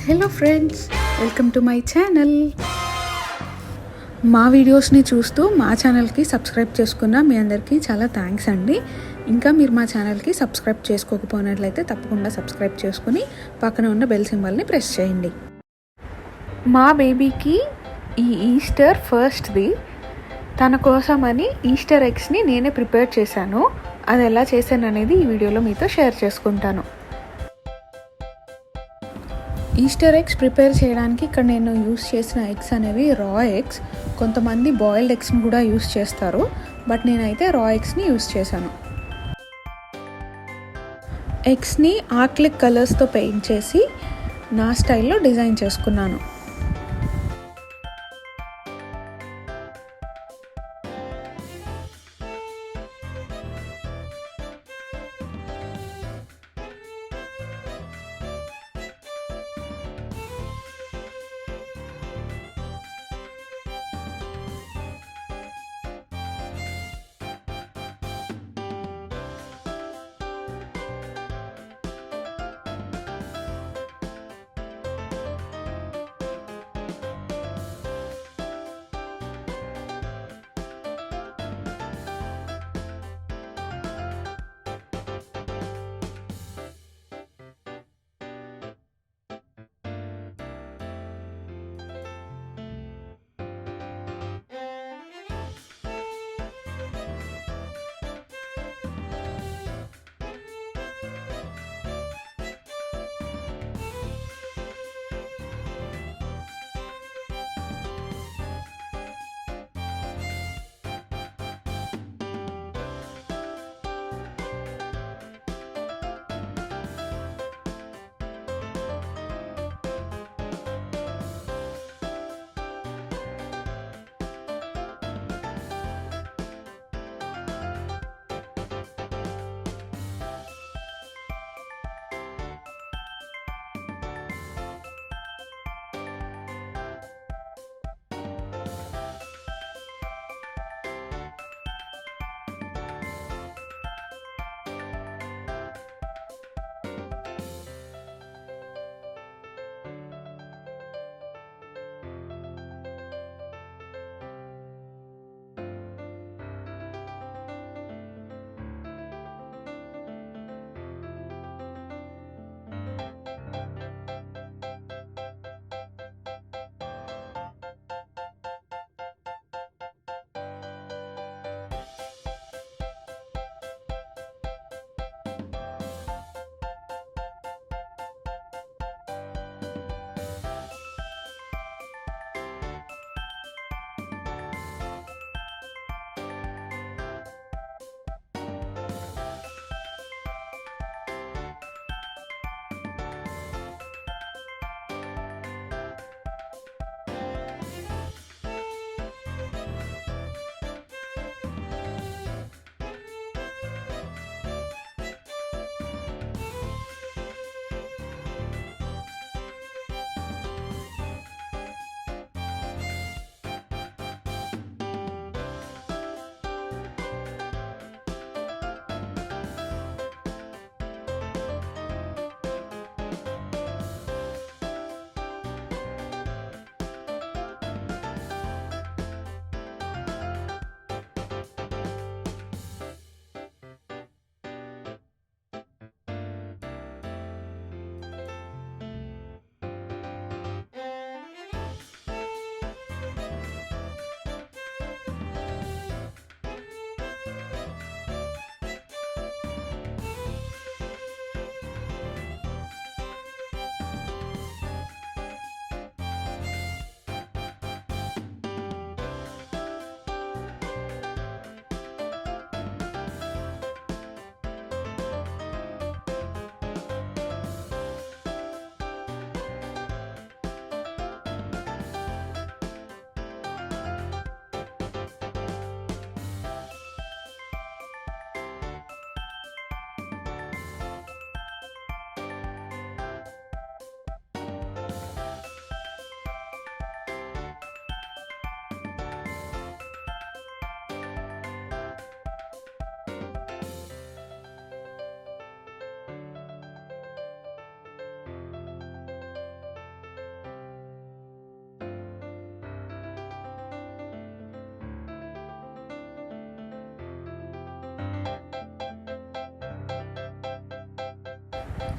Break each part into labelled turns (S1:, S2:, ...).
S1: Hello friends, welcome to my channel. మా వీడియోస్ని చూస్తూ మా ఛానల్కి సబ్స్క్రైబ్ చేసుకున్న మీ అందరికీ చాలా థ్యాంక్స్ అండి. ఇంకా మీరు మా ఛానల్కి సబ్స్క్రైబ్ చేసుకోకపోయినట్లయితే తప్పకుండా సబ్స్క్రైబ్ చేసుకుని పక్కన ఉన్న బెల్ సింబల్ని ప్రెస్ చేయండి. మా బేబీకి ఈ ఈస్టర్ ఫస్ట్ది. తన కోసమని ఈస్టర్ ఎగ్స్ని నేనే ప్రిపేర్ చేశాను. అది ఎలా చేశాను అనేది ఈ వీడియోలో మీతో షేర్ చేసుకుంటాను. ఈస్టర్ ఎగ్స్ ప్రిపేర్ చేయడానికి ఇక్కడ నేను యూస్ చేసిన ఎగ్స్ అనేవి రా ఎగ్స్. కొంతమంది బాయిల్డ్ ఎగ్స్ని కూడా యూస్ చేస్తారు, బట్ నేనైతే రా ఎగ్స్ని యూస్ చేశాను. ఎగ్స్ని ఆక్లిక్ కలర్స్తో పెయింట్ చేసి నా స్టైల్లో డిజైన్ చేసుకున్నాను.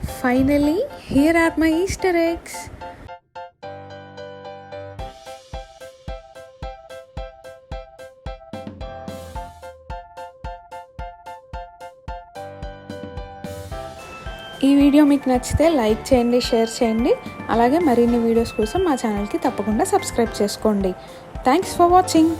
S1: Finally, here are my Easter eggs. ఈ వీడియో మీకు నచ్చితే లైక్ చేయండి, షేర్ చేయండి. అలాగే మరిన్ని వీడియోస్ కోసం మా ఛానల్కి తప్పకుండా సబ్స్క్రైబ్ చేసుకోండి. Thanks for watching.